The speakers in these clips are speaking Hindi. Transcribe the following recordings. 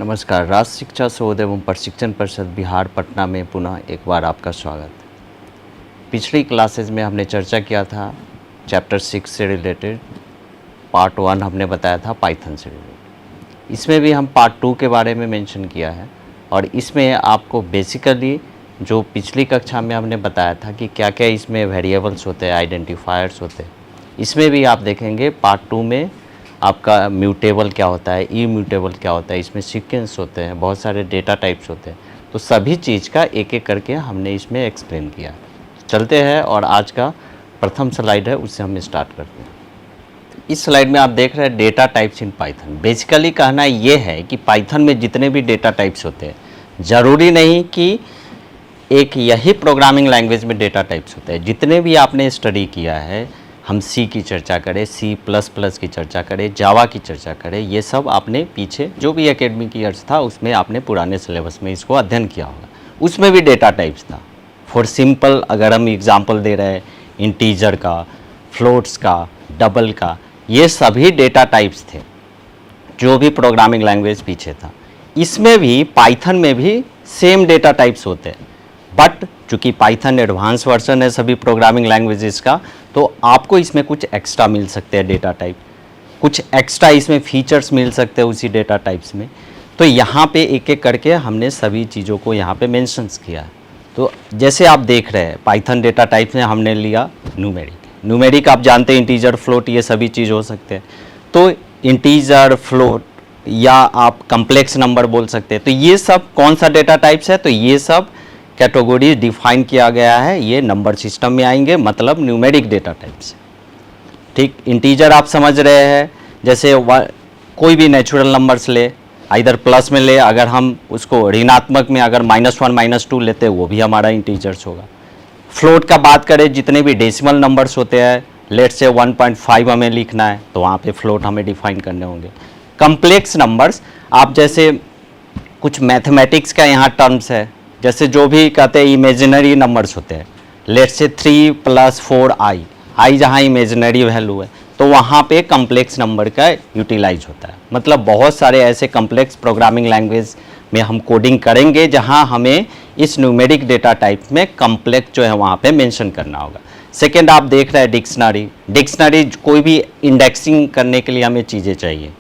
नमस्कार। राष्ट्र शिक्षा शोध एवं प्रशिक्षण परिषद बिहार पटना में पुनः एक बार आपका स्वागत। पिछली क्लासेज में हमने चर्चा किया था चैप्टर 6 से रिलेटेड। पार्ट 1 हमने बताया था पाइथन से रिलेटेड। इसमें भी हम पार्ट 2 के बारे में मेंशन किया है और इसमें आपको बेसिकली जो पिछली कक्षा में हमने बताया था कि क्या क्या इसमें वेरिएबल्स होते हैं, आइडेंटिफायर्स होते हैं, इसमें भी आप देखेंगे पार्ट 2 में आपका म्यूटेबल क्या होता है, इम्यूटेबल क्या होता है, इसमें सीक्वेंस होते हैं, बहुत सारे डेटा टाइप्स होते हैं। तो सभी चीज़ का एक एक करके हमने इसमें एक्सप्लेन किया। चलते हैं और आज का प्रथम स्लाइड है उससे हम स्टार्ट करते हैं। इस स्लाइड में आप देख रहे हैं data types in Python. Basically कहना ये है कि पाइथन में जितने भी डेटा टाइप्स होते हैं, ज़रूरी नहीं कि एक यही प्रोग्रामिंग लैंग्वेज में डेटा टाइप्स होते हैं। जितने भी आपने स्टडी किया है, हम सी की चर्चा करें, C++ की चर्चा करें, जावा की चर्चा करें, ये सब आपने पीछे जो भी एकेडमिक ईयर्स था उसमें आपने पुराने सिलेबस में इसको अध्ययन किया होगा। उसमें भी डेटा टाइप्स था। फॉर सिंपल अगर हम एग्जांपल दे रहे हैं इंटीजर का, फ्लोट्स का, डबल का, ये सभी डेटा टाइप्स थे जो भी प्रोग्रामिंग लैंग्वेज पीछे था। इसमें भी पाइथन में भी सेम डेटा टाइप्स होते हैं, बट चूँकि पाइथन एडवांस वर्जन है सभी प्रोग्रामिंग लैंग्वेजेस का, तो आपको इसमें कुछ एक्स्ट्रा मिल सकते हैं डेटा टाइप, कुछ एक्स्ट्रा इसमें फीचर्स मिल सकते हैं उसी डेटा टाइप्स में। तो यहाँ पे एक एक करके हमने सभी चीज़ों को यहाँ पे मेंशंस किया है। तो जैसे आप देख रहे हैं पाइथन डेटा टाइप्स में हमने लिया न्यूमेरिक आप जानते हैं, इंटीजर, फ्लोट, ये सभी चीज़ हो सकते हैं। तो इंटीजर, फ्लोट या आप कम्प्लेक्स नंबर बोल सकते हैं। तो ये सब कौन सा डेटा टाइप्स है, तो ये सब कैटेगरी डिफाइन किया गया है, ये नंबर सिस्टम में आएंगे, मतलब न्यूमेरिक डेटा टाइप्स। ठीक, इंटीजर आप समझ रहे हैं, जैसे कोई भी नेचुरल नंबर्स ले, इधर प्लस में ले, अगर हम उसको ऋणात्मक में अगर -1 -2 लेते हैं वो भी हमारा इंटीजर्स होगा। फ्लोट का बात करें, जितने भी डेसिमल नंबर्स होते हैं, लेट से 1.5 हमें लिखना है तो वहाँ पे फ्लोट हमें डिफाइन करने होंगे। कम्प्लेक्स नंबर्स आप जैसे कुछ मैथमेटिक्स का यहाँ टर्म्स है, जैसे जो भी कहते हैं इमेजिनरी नंबर्स होते हैं, लेट से 3 + 4i, आई जहाँ इमेजिनरी वैल्यू है तो वहाँ पे कम्प्लेक्स नंबर का यूटिलाइज होता है। मतलब बहुत सारे ऐसे कम्प्लेक्स प्रोग्रामिंग लैंग्वेज में हम कोडिंग करेंगे जहाँ हमें इस न्यूमेरिक डेटा टाइप में कम्प्लेक्स जो है वहाँ पे मेंशन करना होगा। सेकेंड आप देख रहे हैं डिक्शनरी कोई भी इंडेक्सिंग करने के लिए हमें चीज़ें चाहिए।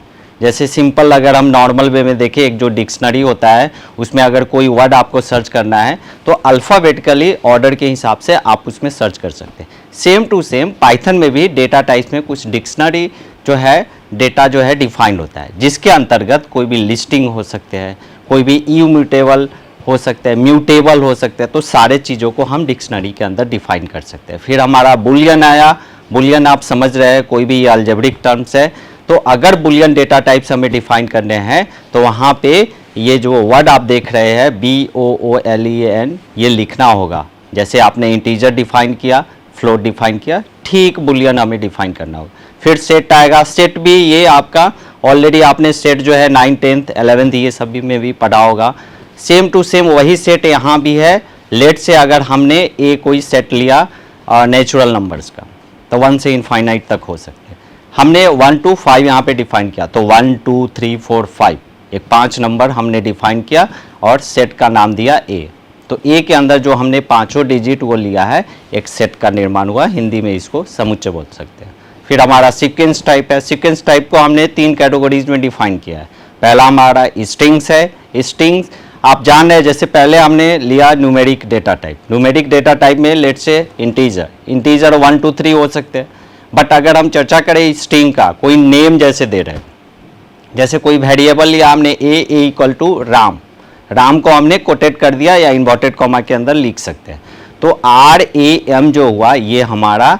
जैसे सिंपल अगर हम नॉर्मल वे में देखें, एक जो डिक्शनरी होता है उसमें अगर कोई वर्ड आपको सर्च करना है तो अल्फ़ाबेटिकली ऑर्डर के हिसाब से आप उसमें सर्च कर सकते हैं। सेम टू सेम पाइथन में भी डेटा टाइप्स में कुछ डिक्शनरी जो है डेटा जो है डिफाइंड होता है, जिसके अंतर्गत कोई भी लिस्टिंग हो सकते हैं, कोई भी इम्यूटेबल हो सकते हैं, म्यूटेबल हो सकते हैं। तो सारे चीज़ों को हम डिक्शनरी के अंदर डिफाइन कर सकते हैं। फिर हमारा बुलियन आया। बुलियन आप समझ रहे हैं, कोई भी अलजेब्रिक टर्म्स है, तो अगर बुलियन डेटा टाइप्स हमें डिफाइन करने हैं तो वहाँ पे ये जो वर्ड आप देख रहे हैं BOOLEAN, ये लिखना होगा। जैसे आपने इंटीजर डिफाइन किया, फ्लोट डिफाइन किया, ठीक बुलियन हमें डिफाइन करना होगा। फिर सेट आएगा। सेट भी ये आपका ऑलरेडी आपने सेट जो है 9th 10th 11th ये सभी में भी पढ़ा होगा। सेम टू सेम वही सेट यहाँ भी है। लेट से अगर हमने कोई सेट लिया नेचुरल नंबर्स का, तो 1 से इनफाइनाइट तक हो सकते हैं। हमने 1 to 5 यहाँ पे डिफाइन किया, तो 1 2 3 4 5 एक 5 नंबर हमने डिफाइन किया और सेट का नाम दिया A। तो A के अंदर जो हमने पाँचों डिजिट वो लिया है, एक सेट का निर्माण हुआ। हिंदी में इसको समुच्चय बोल सकते हैं। फिर हमारा सीक्वेंस टाइप है। सीक्वेंस टाइप को हमने 3 कैटेगरीज में डिफाइन किया है। पहला हमारा स्ट्रिंग्स है। स्ट्रिंग्स आप जान रहे हैं, जैसे पहले हमने लिया numeric data type. Numeric data type में लेट से इंटीजर 1 2 3 हो सकते हैं। बट अगर हम चर्चा करें स्ट्रिंग का, कोई नेम जैसे दे रहे हैं, जैसे कोई वेरिएबल लिया हमने A = राम को हमने कोटेट कर दिया या इन्वर्टेड कॉमा के अंदर लिख सकते हैं। तो RAM जो हुआ ये हमारा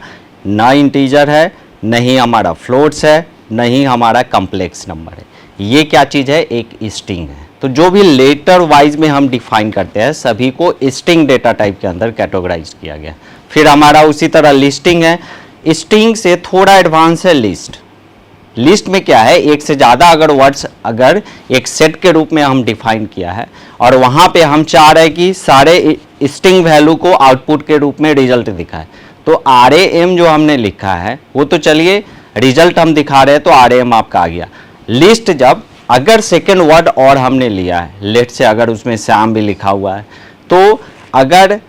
ना इंटीजर है, नहीं हमारा फ्लोट्स है, नहीं हमारा कम्प्लेक्स नंबर है। ये क्या चीज़ है, एक स्ट्रिंग है। तो जो भी लेटर वाइज में हम डिफाइन करते हैं सभी को स्ट्रिंग डेटा टाइप के अंदर कैटेगराइज किया गया। फिर हमारा उसी तरह लिस्टिंग है। स्ट्रिंग से थोड़ा एडवांस है लिस्ट में क्या है, एक से ज़्यादा अगर वर्ड्स अगर एक सेट के रूप में हम डिफाइन किया है और वहाँ पे हम चाह रहे हैं कि सारे स्ट्रिंग वैल्यू को आउटपुट के रूप में रिजल्ट दिखाए, तो RAM जो हमने लिखा है वो तो चलिए रिजल्ट हम दिखा रहे हैं तो RAM आपका आ गया। लिस्ट जब अगर सेकेंड वर्ड और हमने लिया है, लेट से अगर उसमें श्याम भी लिखा हुआ है, तो अगर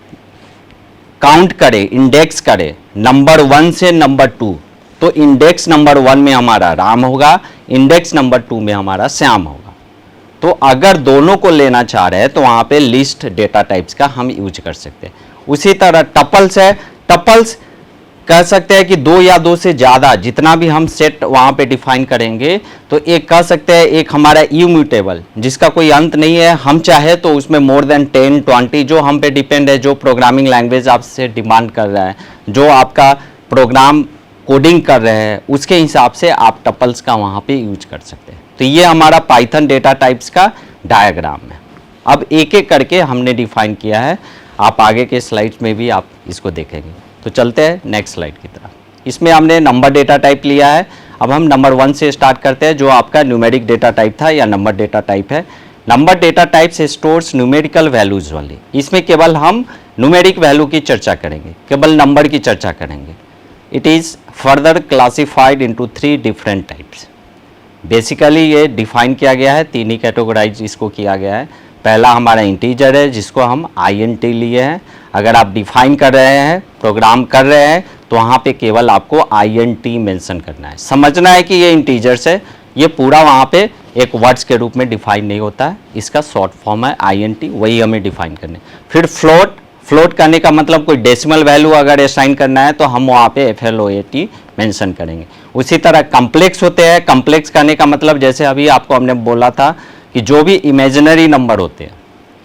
काउंट करें, इंडेक्स करें नंबर 1 से नंबर 2, तो इंडेक्स नंबर 1 में हमारा राम होगा, इंडेक्स नंबर 2 में हमारा श्याम होगा। तो अगर दोनों को लेना चाह रहे हैं तो वहाँ पे लिस्ट डेटा टाइप्स का हम यूज कर सकते हैं। उसी तरह टपल्स है, टपल्स कह सकते हैं कि 2 या 2 से ज़्यादा जितना भी हम सेट वहाँ पे डिफाइन करेंगे, तो एक कह सकते हैं एक हमारा इम्यूटेबल जिसका कोई अंत नहीं है, हम चाहे तो उसमें मोर देन 10, 20 जो हम पे डिपेंड है, जो प्रोग्रामिंग लैंग्वेज आपसे डिमांड कर रहा है, जो आपका प्रोग्राम कोडिंग कर रहे हैं, उसके हिसाब से आप टपल्स का वहाँ पे यूज कर सकते हैं। तो ये हमारा पाइथन डेटा टाइप्स का डायग्राम है। अब एक एक करके हमने डिफाइन किया है, आप आगे के स्लाइड्स में भी आप इसको देखेंगे। तो चलते हैं नेक्स्ट स्लाइड की तरफ। इसमें हमने नंबर डेटा टाइप लिया है। अब हम नंबर 1 से स्टार्ट करते हैं, जो आपका न्यूमेरिक डेटा टाइप था या नंबर डेटा टाइप है। नंबर डेटा टाइप से स्टोर्स न्यूमेरिकल वैल्यूज वाली, इसमें केवल हम न्यूमेरिक वैल्यू की चर्चा करेंगे, केवल नंबर की चर्चा करेंगे। It is further classified into 3 different types. Basically ये डिफाइन किया गया है, 3 ही कैटेगराइज इसको किया गया है। पहला हमारा इंटीजर है जिसको हम INT लिए हैं। अगर आप डिफाइन कर रहे हैं, प्रोग्राम कर रहे हैं, तो वहाँ पे केवल आपको INT मेंशन करना है। समझना है कि ये इंटीजर्स है, ये पूरा वहाँ पे एक वर्ड्स के रूप में डिफाइन नहीं होता है, इसका शॉर्ट फॉर्म है INT, वही हमें डिफाइन करना है। फिर फ्लोट, फ्लोट करने का मतलब कोई डेसिमल वैल्यू अगर असाइन करना है तो हम वहाँ पे FLOAT मेंशन करेंगे। उसी तरह कम्प्लेक्स होते हैं, कम्प्लेक्स करने का मतलब जैसे अभी आपको हमने बोला था कि जो भी इमेजिनरी नंबर होते हैं,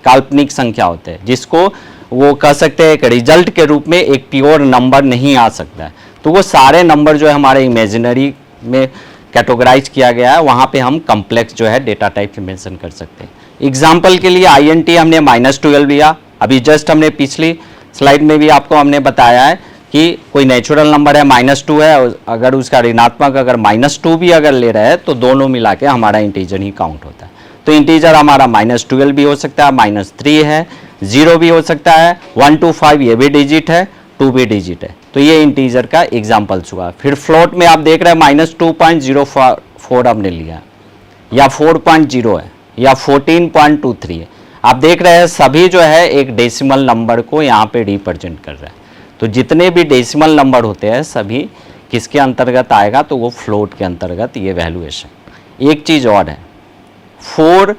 काल्पनिक संख्या होते हैं, जिसको वो कह सकते हैं एक रिजल्ट के रूप में एक प्योर नंबर नहीं आ सकता है, तो वो सारे नंबर जो है हमारे इमेजिनरी में कैटेगराइज किया गया है, वहाँ पे हम कम्प्लेक्स जो है डेटा टाइप मेंशन कर सकते हैं। एग्जाम्पल के लिए INT हमने -12 लिया। अभी जस्ट हमने पिछली स्लाइड में भी आपको हमने बताया है कि कोई नेचुरल नंबर है -2 है, अगर उसका ऋणात्मक अगर -2 भी अगर ले रहे हैं तो दोनों मिला के हमारा इंटीजर ही काउंट होता है। तो इंटीजर हमारा -12 भी हो सकता है, -3 है, 0 भी हो सकता है, 1 to 5 ये भी डिजिट है, 2 भी डिजिट है। तो ये इंटीजर का एग्जाम्पल्स हुआ। फिर फ्लोट में आप देख रहे हैं -2.04 हमने लिया, या 4.0 है, या 14.23 है। आप देख रहे हैं सभी जो है एक डेसिमल नंबर को यहाँ पे रिप्रेजेंट कर रहा है। तो जितने भी डेसिमल नंबर होते हैं सभी किसके अंतर्गत आएगा, तो वो फ्लोट के अंतर्गत ये वैल्यूएशन। एक चीज़ और है, 4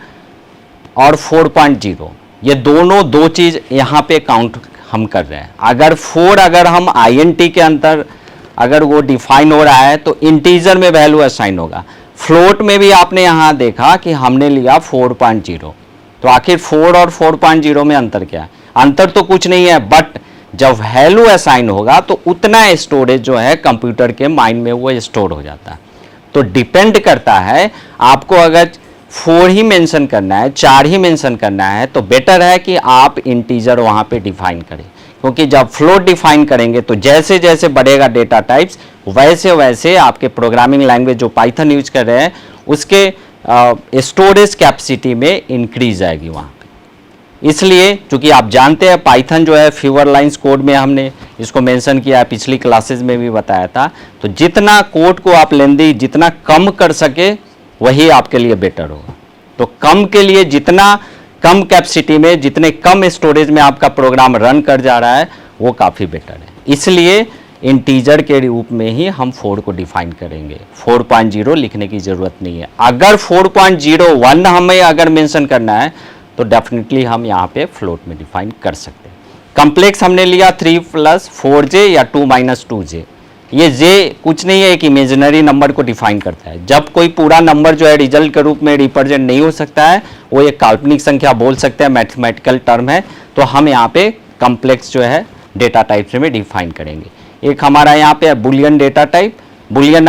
और 4.0 ये दोनों 2 चीज़ यहाँ पे काउंट हम कर रहे हैं। अगर 4 अगर हम INT के अंतर अगर वो डिफाइन हो रहा है तो इंटीजर में वैल्यू असाइन होगा। फ्लोट में भी आपने यहाँ देखा कि हमने लिया 4.0, तो आखिर 4 और 4.0 में अंतर क्या है? अंतर तो कुछ नहीं है, बट जब वैल्यू असाइन होगा तो उतना स्टोरेज जो है कंप्यूटर के माइंड में वो स्टोर हो जाता है। तो डिपेंड करता है, आपको अगर 4 ही मेंशन करना है, 4 ही मेंशन करना है, तो बेटर है कि आप इंटीजर वहाँ पे डिफाइन करें, क्योंकि जब फ्लोट डिफाइन करेंगे तो जैसे जैसे बढ़ेगा डेटा टाइप्स, वैसे वैसे आपके प्रोग्रामिंग लैंग्वेज जो पाइथन यूज कर रहे हैं उसके स्टोरेज कैपेसिटी में इंक्रीज आएगी वहाँ पे। इसलिए चूँकि आप जानते हैं पाइथन जो है फ्यूअर लाइंस कोड में हमने इसको मेंशन किया है, पिछली क्लासेस में भी बताया था। तो जितना कोड को आप लेंदी जितना कम कर सके वही आपके लिए बेटर होगा। तो कम के लिए जितना कम कैपेसिटी में, जितने कम स्टोरेज में आपका प्रोग्राम रन कर जा रहा है वो काफ़ी बेटर है। इसलिए इंटीजर के रूप में ही हम 4 को डिफाइन करेंगे, 4.0 लिखने की ज़रूरत नहीं है। अगर 4.01 हमें अगर मेंशन करना है तो डेफिनेटली हम यहाँ पे फ्लोट में डिफाइन कर सकते हैं। कम्प्लेक्स हमने लिया 3 + 4j या 2 - 2j। ये j कुछ नहीं है, एक इमेजिनरी नंबर को डिफाइन करता है। जब कोई पूरा नंबर जो है रिजल्ट के रूप में रिप्रेजेंट नहीं हो सकता है, वो एक काल्पनिक संख्या बोल सकते हैं, मैथमेटिकल टर्म है, तो हम यहाँ पे कम्प्लेक्स जो है डेटा टाइप में डिफाइन करेंगे। एक हमारा यहाँ पे Boolean data type. Boolean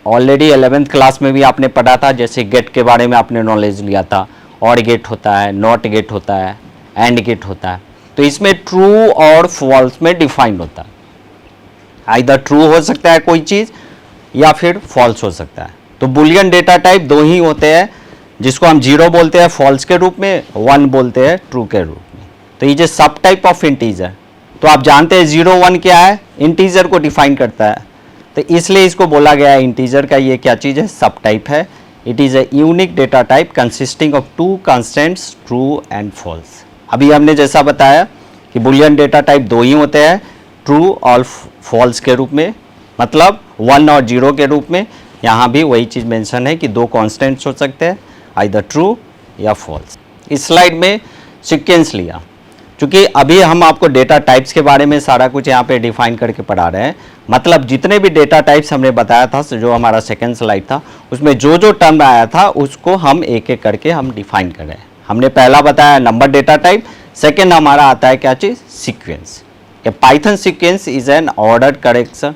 already 11th class में भी आपने पढ़ा था, जैसे गेट के बारे में आपने नॉलेज लिया था, और गेट होता है, नॉट गेट होता है, एंड गेट होता है। तो इसमें ट्रू और फॉल्स में डिफाइन होता है, आइदर ट्रू हो सकता है कोई चीज़ या फिर फॉल्स हो सकता है। तो बुलियन डेटा टाइप 2 ही होते हैं, जिसको हम 0 बोलते हैं फॉल्स के रूप में, 1 बोलते हैं ट्रू के रूप में। तो ये जो सब टाइप ऑफ इंटीजर, तो आप जानते हैं 0 1 क्या है, इंटीजर को डिफाइन करता है। तो इसलिए इसको बोला गया है इंटीजर का ये क्या चीज़ है, सब टाइप है। It is a unique data type consisting of two constants true and false. अभी हमने जैसा बताया कि बुलियन डेटा टाइप दो ही होते हैं, ट्रू और फॉल्स के रूप में, मतलब 1 और 0 के रूप में। यहाँ भी वही चीज़ मेंशन है कि दो कांस्टेंट्स हो सकते हैं, आइदर ट्रू या फॉल्स। इस स्लाइड में सीक्वेंस लिया, क्योंकि अभी हम आपको डेटा टाइप्स के बारे में सारा कुछ यहाँ पे डिफाइन करके पढ़ा रहे हैं। मतलब जितने भी डेटा टाइप्स हमने बताया था, जो हमारा सेकेंड स्लाइड था, उसमें जो जो टर्म आया था उसको हम एक एक करके हम डिफाइन कर रहे हैं। हमने पहला बताया नंबर डेटा टाइप, सेकेंड हमारा आता है क्या चीज़, sequence. A Python sequence is an ordered collection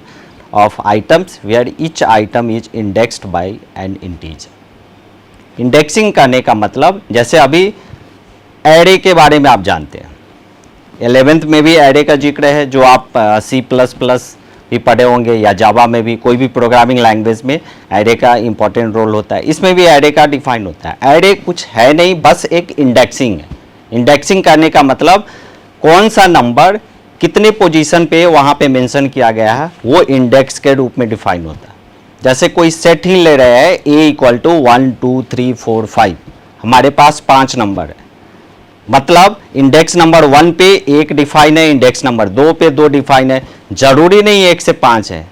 of items where each item is indexed by an integer. Indexing करने का मतलब, जैसे अभी एरे के बारे में आप जानते हैं, 11th में भी एरे का जिक्र है, जो आप C++ भी पढ़े होंगे या जावा में भी, कोई भी प्रोग्रामिंग लैंग्वेज में एरे का इंपॉर्टेंट रोल होता है। इसमें भी एरे का डिफाइन होता है। एरे कुछ है नहीं, बस एक इंडेक्सिंग है। इंडेक्सिंग करने का मतलब कौन सा नंबर कितने पोजीशन पे वहाँ पे मेंशन किया गया है, वो इंडेक्स के रूप में डिफाइन होता है। जैसे कोई सेट ही ले रहे हैं, A = 1 2 3 4 5, हमारे पास 5 नंबर है, मतलब इंडेक्स नंबर 1 पे 1 डिफाइन है, इंडेक्स नंबर 2 पे 2 डिफाइन है। जरूरी नहीं 1 से 5 है।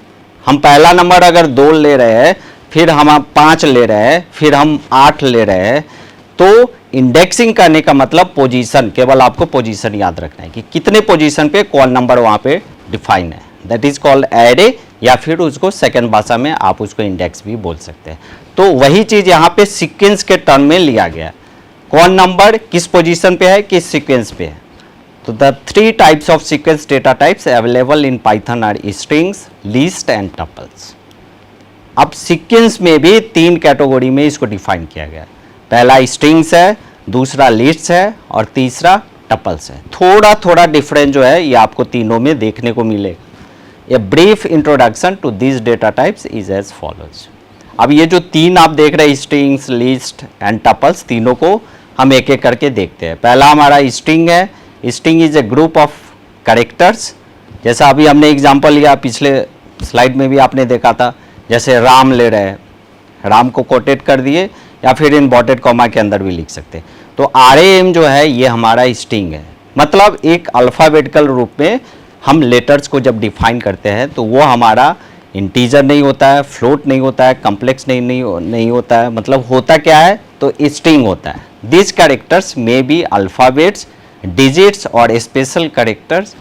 हम पहला नंबर अगर 2 ले रहे हैं, फिर हम 5 ले रहे हैं, फिर हम 8 ले रहे हैं, तो इंडेक्सिंग करने का मतलब पोजीशन, केवल आपको पोजीशन याद रखना है कि कितने पोजीशन पे कौन नंबर वहाँ पे डिफाइन है। दैट इज कॉल्ड एरे, या फिर उसको सेकंड भाषा में आप उसको इंडेक्स भी बोल सकते हैं। तो वही चीज़ यहाँ पे सीक्वेंस के टर्म में लिया गया है, कौन नंबर किस पोजीशन पे है, किस सीक्वेंस पे है। तो the 3 types of sequence data types available in Python are strings, list and tuples. अब सीक्वेंस में भी 3 कैटेगरी में इसको डिफाइन किया गया है। पहला स्ट्रिंग्स है, दूसरा लिस्ट है, और तीसरा टपल्स है। थोड़ा थोड़ा डिफरेंस जो है ये आपको तीनों में देखने को मिलेगा। A brief introduction to this data types is as follows. अब ये जो 3 आप देख रहे हैं, स्ट्रिंग्स, लिस्ट एंड टपल्स, तीनों को हम एक एक करके देखते हैं। पहला हमारा स्ट्रिंग है। String is a group of characters. जैसा अभी हमने एग्जांपल लिया, पिछले स्लाइड में भी आपने देखा था, जैसे राम ले रहे हैं, राम को कोटेड कर दिए, या फिर इनवर्टेड कॉमा के अंदर भी लिख सकते हैं। तो RAM जो है ये हमारा स्ट्रिंग है, मतलब एक अल्फ़ाबेटिकल रूप में हम लेटर्स को जब डिफाइन करते हैं तो वो हमारा इंटीजर नहीं होता है, फ्लोट नहीं होता है, कम्प्लेक्स नहीं होता है, मतलब होता क्या है, तो स्ट्रिंग होता है। This characters may be alphabets, digits और स्पेशल कैरेक्टर्स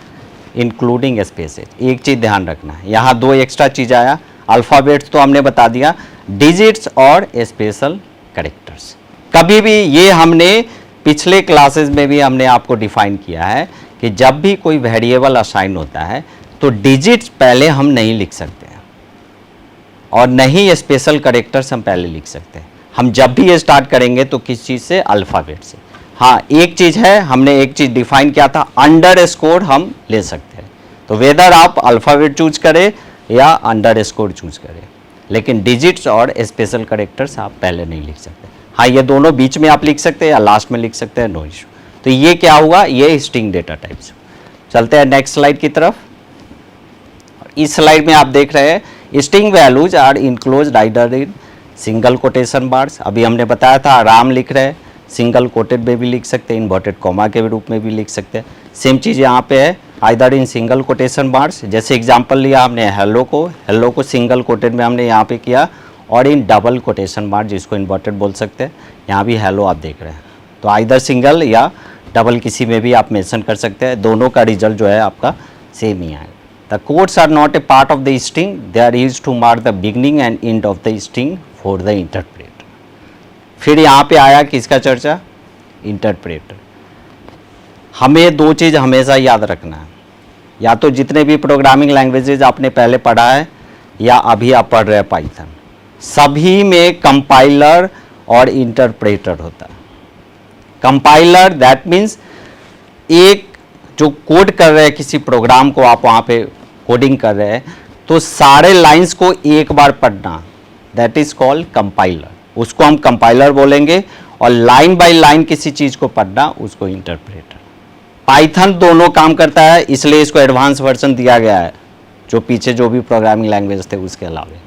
इंक्लूडिंग स्पेसेस। एक चीज़ ध्यान रखना है, यहाँ 2 एक्स्ट्रा चीज़ आया, अल्फ़ाबेट्स तो हमने बता दिया, डिजिट्स और स्पेशल कैरेक्टर्स। कभी भी ये हमने पिछले क्लासेस में भी हमने आपको डिफाइन किया है कि जब भी कोई वेरिएबल असाइन होता है तो डिजिट्स पहले हम नहीं लिख सकते हैं, और नहीं स्पेशल कैरेक्टर्स हम पहले लिख सकते हैं। हम जब भी ये स्टार्ट करेंगे तो किस चीज़ से, अल्फ़ाबेट से। हाँ, एक चीज़ है, हमने एक चीज़ डिफाइन किया था, अंडरस्कोर हम ले सकते हैं। तो वेदर आप अल्फ़ाबेट चूज करें या अंडरस्कोर चूज करें, लेकिन डिजिट्स और स्पेशल कैरेक्टर्स आप पहले नहीं लिख सकते। हाँ, ये दोनों बीच में आप लिख सकते हैं या लास्ट में लिख सकते हैं, नो इशू। तो ये क्या हुआ, ये स्ट्रिंग डेटा टाइप्स। चलते हैं नेक्स्ट स्लाइड की तरफ। इस स्लाइड में आप देख रहे हैं string values are enclosed either in single quotation bars. अभी हमने बताया था राम लिख रहे हैं, सिंगल कोटेड में भी लिख सकते हैं, इन्वर्टेड कॉमा के रूप में भी लिख सकते हैं। सेम चीज़ यहाँ पे है, either in single quotation bars. जैसे एग्जांपल लिया हमने हेलो को सिंगल कोटेड में हमने यहाँ पे किया, और इन डबल कोटेशन मार्क, जिसको इन्वर्टेड बोल सकते हैं। यहाँ भी हेलो आप देख रहे हैं, तो आइदर सिंगल या डबल किसी में भी आप मेंशन कर सकते हैं। दोनों का रिजल्ट जो है आपका सेम ही आएगा। The quotes are not a part of the string, they are used to mark the beginning and end of the string for the interpreter. फिर यहाँ पे आया किसका चर्चा, इंटरप्रेटर। हमें 2 चीज़ हमेशा याद रखना है, या तो जितने भी प्रोग्रामिंग लैंग्वेजेज आपने पहले पढ़ा है या अभी आप पढ़ रहे हैं पाइथन, सभी में कंपाइलर और इंटरप्रेटर होता है। कंपाइलर दैट मीन्स एक जो कोड कर रहे हैं किसी प्रोग्राम को, आप वहाँ पे कोडिंग कर रहे हैं, तो सारे लाइंस को एक बार पढ़ना, दैट इज कॉल्ड कंपाइलर, उसको हम कंपाइलर बोलेंगे। और लाइन बाय लाइन किसी चीज़ को पढ़ना, उसको इंटरप्रेटर। पाइथन दोनों काम करता है, इसलिए इसको एडवांस वर्जन दिया गया है, जो पीछे जो भी प्रोग्रामिंग लैंग्वेज थे उसके अलावा।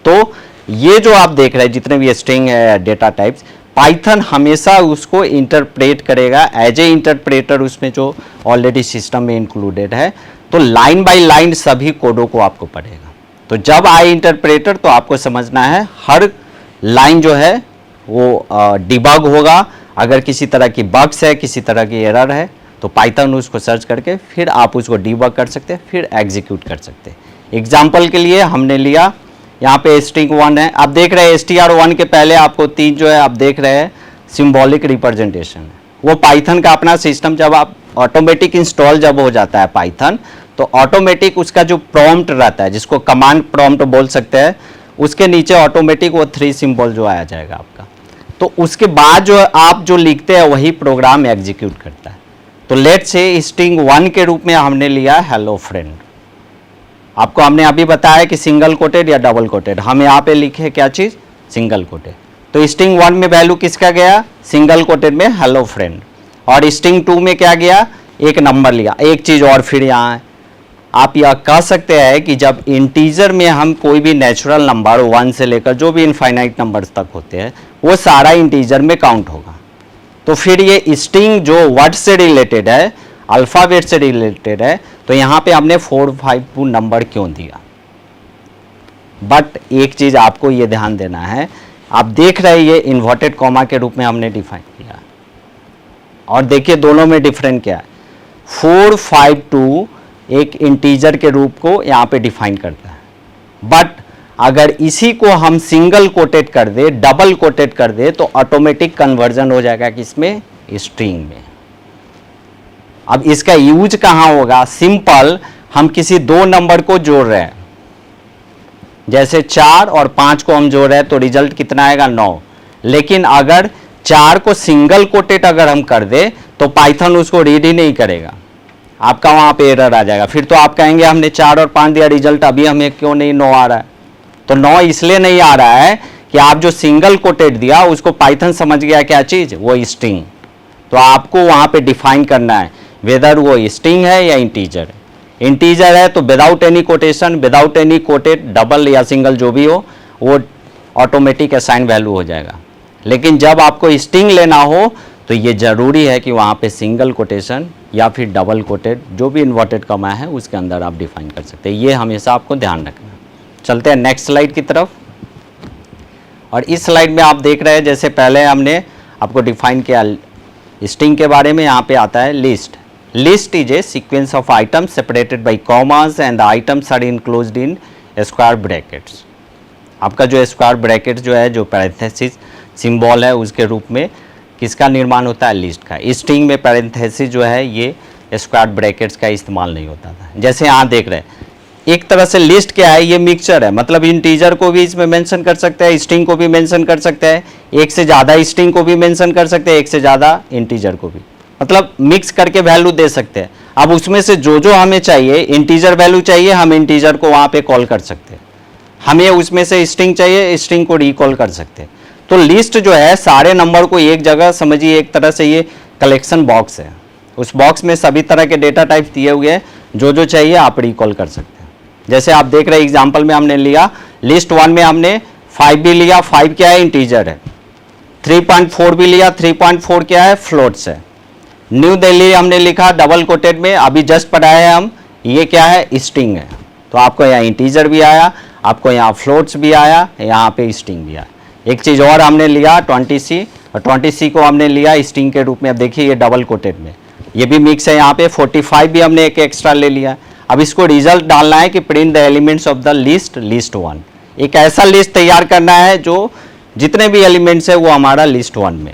तो ये जो आप देख रहे हैं जितने भी स्ट्रिंग है डेटा टाइप्स, पाइथन हमेशा उसको इंटरप्रेट करेगा एज ए इंटरप्रेटर, उसमें जो ऑलरेडी सिस्टम में इंक्लूडेड है। तो लाइन बाय लाइन सभी कोडों को आपको पढ़ेगा। तो जब आए इंटरप्रेटर तो आपको समझना है हर लाइन जो है वो डिबग होगा। अगर किसी तरह की बग्स है, किसी तरह की एरर है, तो पाइथन उसको सर्च करके फिर आप उसको डिबग कर सकते हैं, फिर एग्जीक्यूट कर सकते हैं। एग्जाम्पल के लिए हमने लिया यहाँ पे स्ट्रिंग 1 है, आप देख रहे हैं str1 के पहले आपको 3 जो है आप देख रहे हैं सिंबॉलिक रिप्रेजेंटेशन है। वो पाइथन का अपना सिस्टम, जब आप ऑटोमेटिक इंस्टॉल जब हो जाता है पाइथन, तो ऑटोमेटिक उसका जो प्रॉम्प्ट रहता है, जिसको कमांड प्रॉम्प्ट बोल सकते हैं, उसके नीचे ऑटोमेटिक वो 3 सिंबल जो आया जाएगा आपका। तो उसके बाद जो आप जो लिखते हैं वही प्रोग्राम एग्जीक्यूट करता है। तो लेट्स से स्ट्रिंग 1 के रूप में हमने लिया हेलो फ्रेंड। आपको हमने अभी बताया कि सिंगल कोटेड या डबल कोटेड, हम यहाँ पे लिखे क्या चीज़, सिंगल कोटेड। तो स्ट्रिंग 1 में वैल्यू किसका गया, सिंगल कोटेड में हेलो फ्रेंड, और स्ट्रिंग 2 में क्या गया, एक नंबर लिया। एक चीज़ और फिर यहाँ है, आप यह कह सकते हैं कि जब इंटीजर में हम कोई भी नेचुरल नंबर 1 से लेकर जो भी इनफाइनाइट नंबर्स तक होते हैं वो सारा इंटीजर में काउंट होगा। तो फिर ये स्ट्रिंग जो वर्ड से रिलेटेड है, अल्फ़ाबेट से रिलेटेड है, तो यहाँ पे हमने 4, 5 नंबर क्यों दिया। बट एक चीज़ आपको ये ध्यान देना है, आप देख रहे हैं ये इन्वर्टेड कॉमा के रूप में हमने डिफाइन किया, और देखिए दोनों में डिफरेंट क्या है। 4, 5, 2 एक इंटीजर के रूप को यहाँ पे डिफाइन करता है, बट अगर इसी को हम सिंगल कोटेड कर दे, डबल कोटेड कर दे, तो ऑटोमेटिक कन्वर्जन हो जाएगा किसमें, स्ट्रिंग में। अब इसका यूज कहाँ होगा, सिंपल, हम किसी 2 नंबर को जोड़ रहे हैं, जैसे 4 और 5 को हम जोड़ रहे हैं, तो रिजल्ट कितना आएगा, 9। लेकिन अगर 4 को सिंगल कोटेड अगर हम कर दे तो पाइथन उसको रीड ही नहीं करेगा, आपका वहाँ पे एरर आ जाएगा। फिर तो आप कहेंगे हमने 4 और 5 दिया, रिजल्ट अभी हमें क्यों नहीं 9 आ रहा है। तो 9 इसलिए नहीं आ रहा है कि आप जो सिंगल कोटेड दिया उसको पाइथन समझ गया क्या चीज़, वो स्ट्रिंग। तो आपको वहाँ पे डिफाइन करना है वेदर वो स्ट्रिंग है या इंटीजर है। इंटीजर है तो without any quotation, without any coated, double या सिंगल जो भी हो, वो ऑटोमेटिक असाइन वैल्यू हो जाएगा। लेकिन जब आपको स्ट्रिंग लेना हो तो ये ज़रूरी है कि वहाँ पे सिंगल कोटेशन या फिर डबल कोटेड, जो भी इन्वर्टेड कॉमा है उसके अंदर आप डिफाइन कर सकते हैं। ये हमेशा आपको ध्यान रखना। चलते हैं नेक्स्ट स्लाइड की तरफ। और इस स्लाइड में आप देख रहे हैं, जैसे पहले हमने आपको डिफाइन किया स्ट्रिंग के बारे में, यहाँ पे आता है list. List is a sequence of items separated by commas and the items are enclosed in square brackets. आपका जो स्क्वायर ब्रैकेट जो है, जो पैरेंथेसिस सिंबल है, उसके रूप में किसका निर्माण होता है, लिस्ट का। स्ट्रिंग में पैरेंथेसिस जो है ये स्क्वायर ब्रैकेट्स का इस्तेमाल नहीं होता था। जैसे यहाँ देख रहे हैं, एक तरह से लिस्ट क्या है, ये मिक्सचर है, मतलब इंटीजर को भी इसमें मेंशन कर सकते हैं, स्ट्रिंग को भी मेंशन कर सकते हैं, एक से ज़्यादा स्ट्रिंग को भी मेंशन कर सकते हैं, एक से ज़्यादा इंटीजर को भी, मतलब मिक्स करके वैल्यू दे सकते हैं। अब उसमें से जो जो हमें चाहिए, इंटीजर वैल्यू चाहिए, हम इंटीजर को वहाँ पे कॉल कर सकते हैं। हमें उसमें से स्ट्रिंग चाहिए, स्ट्रिंग को रिकॉल कर सकते हैं। तो लिस्ट जो है सारे नंबर को एक जगह समझिए, एक तरह से ये कलेक्शन बॉक्स है। उस बॉक्स में सभी तरह के डेटा टाइप दिए हुए हैं, जो जो चाहिए आप रिकॉल कर सकते हैं। जैसे आप देख रहे हैं एग्जाम्पल में हमने लिया लिस्ट 1 में हमने 5 भी लिया, 5 क्या है, इंटीजर है। 3.4 भी लिया, 3.4 क्या है, फ्लोट्स है। न्यू दिल्ली हमने लिखा डबल कोटेड में, अभी जस्ट पढ़ाए हैं हम, ये क्या है, स्ट्रिंग है। तो आपको यहाँ इंटीजर भी आया, आपको यहाँ फ्लोट्स भी आया, यहाँ पे स्ट्रिंग भी आया। एक चीज़ और हमने लिया 20C, और 20C को हमने लिया स्ट्रिंग के रूप में। अब देखिए ये डबल कोटेड में, ये भी मिक्स है। यहाँ पे 45 भी हमने एक एक्स्ट्रा ले लिया। अब इसको रिजल्ट डालना है कि print the elements of the list 1। एक ऐसा लिस्ट तैयार करना है जो जितने भी एलिमेंट्स है वो हमारा लिस्ट 1 में।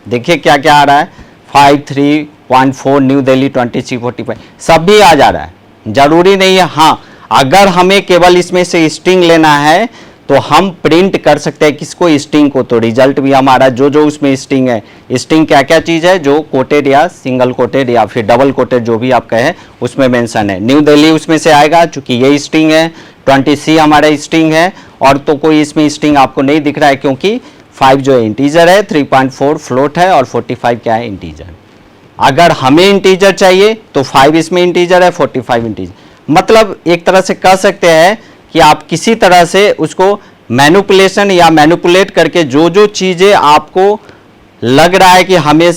देखिए क्या क्या आ रहा है, 5, 3.4, न्यू दिल्ली, 20C, 45 सब भी आ जा रहा है। जरूरी नहीं है, हाँ अगर हमें केवल इसमें से स्ट्रिंग लेना है तो हम प्रिंट कर सकते हैं किसको, स्ट्रिंग को। तो रिजल्ट भी हमारा जो जो उसमें स्ट्रिंग है, स्ट्रिंग क्या क्या चीज़ है, जो कोटेड या सिंगल कोटेड या फिर डबल कोटेड जो भी आप कहें उसमें मेंशन है। न्यू दिल्ली उसमें से आएगा, चूंकि ये स्ट्रिंग है। 20C हमारा स्ट्रिंग है, और तो कोई इसमें स्ट्रिंग आपको नहीं दिख रहा है, क्योंकि 5 जो है इंटीजर है, 3.4 फ्लोट है, और 45 क्या है, इंटीजर। अगर हमें इंटीजर चाहिए तो 5 इसमें इंटीजर है, 45 इंटीजर। मतलब एक तरह से कह सकते हैं कि आप किसी तरह से उसको मैनिपुलेशन या मैनिपुलेट करके जो जो चीज़ें आपको लग रहा है कि हमें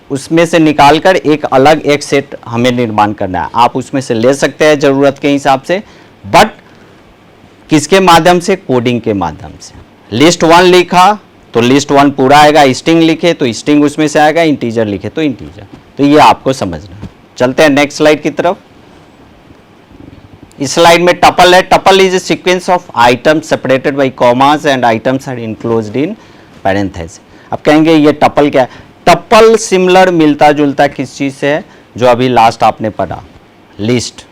उसमें से निकालकर एक अलग एक सेट हमें निर्माण करना है, आप उसमें से ले सकते हैं ज़रूरत के हिसाब से, बट किसके माध्यम से? कोडिंग के माध्यम से। लिस्ट 1 लिखा तो लिस्ट 1 पूरा आएगा, स्ट्रिंग लिखे तो स्ट्रिंग उसमें से आएगा, इंटीजर लिखे तो इंटीजर। तो ये आपको समझना है। चलते हैं नेक्स्ट स्लाइड की तरफ। इस स्लाइड में टपल है। Tuple is a sequence of items separated by commas and items are enclosed in parenthesis. अब कहेंगे ये टपल क्या है? टपल सिमिलर, मिलता जुलता किस चीज़ से है? जो अभी लास्ट आपने पढ़ा, लिस्ट,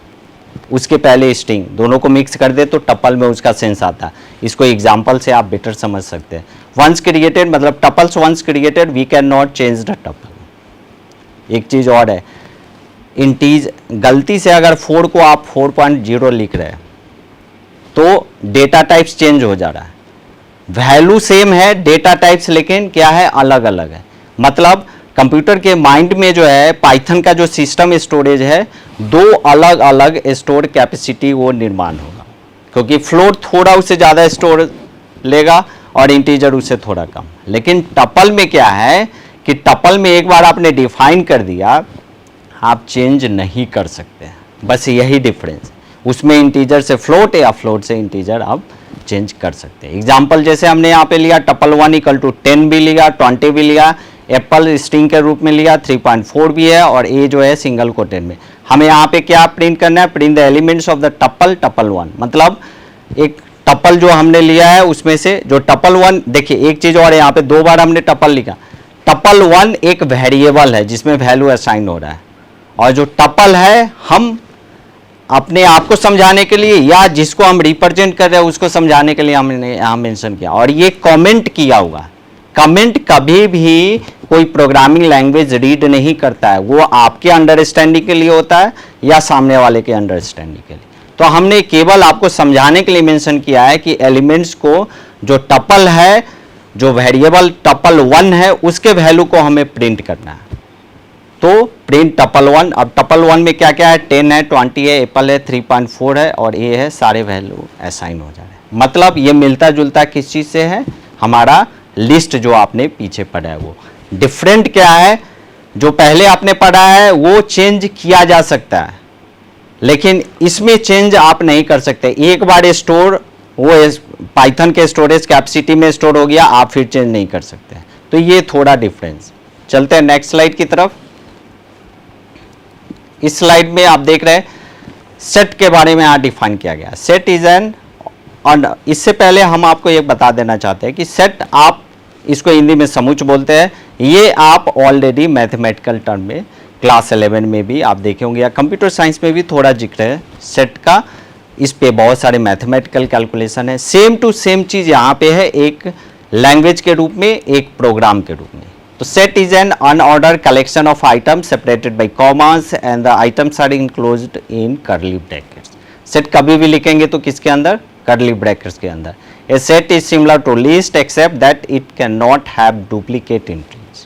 उसके पहले स्ट्रिंग, दोनों को मिक्स कर दे तो टपल में उसका सेंस आता है। इसको एग्जाम्पल से आप बेटर समझ सकते हैं। वंस क्रिएटेड मतलब tuples once created we can not change the tuple. एक चीज़ और है, इंटीज गलती से अगर 4 को आप 4.0 लिख रहे हैं तो डेटा टाइप्स चेंज हो जा रहा है। वैल्यू सेम है, डेटा टाइप्स लेकिन क्या है? अलग अलग है। मतलब कंप्यूटर के माइंड में जो है पाइथन का जो सिस्टम स्टोरेज है, 2 अलग अलग स्टोर कैपेसिटी वो निर्माण होगा, क्योंकि फ्लोट थोड़ा उससे ज़्यादा स्टोर लेगा और इंटीजर उससे थोड़ा कम। लेकिन टपल में क्या है कि टपल में एक बार आपने डिफाइन कर दिया, आप चेंज नहीं कर सकते, बस यही डिफरेंस। उसमें इंटीजर से फ्लोट या फ्लोट से इंटीजर आप चेंज कर सकते हैं। एग्जाम्पल जैसे हमने यहाँ पे लिया टपल 1 इक्वल टू 10 भी लिया, 20 भी लिया, एप्पल स्ट्रिंग के रूप में लिया, 3.4 भी है, और ए जो है सिंगल कोटेड में। हमें यहाँ पे क्या प्रिंट करना है? Print the elements of the tuple 1। मतलब एक टपल जो हमने लिया है उसमें से जो टपल 1, देखिए एक चीज़ और है, यहाँ पे 2 बार हमने टपल लिखा। टपल 1 एक वेरिएबल है जिसमें वैल्यू असाइन हो रहा है, और जो टपल है हम अपने आप को समझाने के लिए या जिसको हम रिप्रेजेंट कर रहे हैं उसको समझाने के लिए हमने यहाँ मेंशन किया, और ये कमेंट किया हुआ। कमेंट कभी भी कोई प्रोग्रामिंग लैंग्वेज रीड नहीं करता है, वो आपके अंडरस्टैंडिंग के लिए होता है या सामने वाले के अंडरस्टैंडिंग के लिए। तो हमने केवल आपको समझाने के लिए मेंशन किया है कि एलिमेंट्स को जो टपल है, जो वेरिएबल टपल 1 है, उसके वैल्यू को हमें प्रिंट करना है। तो प्रिंट टपल 1। अब टपल 1 में क्या क्या है? 10 है, 20 है, एप्पल है, 3.4 है और ए है, सारे वैल्यू असाइन हो जा रहे हैं। मतलब ये मिलता जुलता किस चीज़ से है? हमारा लिस्ट जो आपने पीछे पढ़ा है वो। डिफरेंट क्या है? जो पहले आपने पढ़ा है वो चेंज किया जा सकता है, लेकिन इसमें चेंज आप नहीं कर सकते। एक बार स्टोर वो पाइथन के स्टोरेज कैपेसिटी में स्टोर हो गया, आप फिर चेंज नहीं कर सकते। तो ये थोड़ा डिफरेंस। चलते हैं नेक्स्ट स्लाइड की तरफ। इस स्लाइड में आप देख रहे हैं सेट के बारे में यहाँ डिफाइन किया गया। सेट इज एन, और इससे पहले हम आपको ये बता देना चाहते हैं कि सेट, आप इसको हिंदी में समुच्च बोलते हैं, ये आप ऑलरेडी मैथमेटिकल टर्म में क्लास 11 में भी आप देखे होंगे या कंप्यूटर साइंस में भी थोड़ा जिक्र है सेट का। इस पे बहुत सारे मैथमेटिकल कैलकुलेशन है। सेम टू सेम चीज़ यहाँ पे है, एक लैंग्वेज के रूप में, एक प्रोग्राम के रूप में। तो set is an unordered collection of items separated by commas and the items are enclosed in curly brackets. Set कभी भी लिखेंगे तो किसके अंदर? कर्ली ब्रैकेट्स के अंदर। A set is similar to list except that it can not have duplicate entries.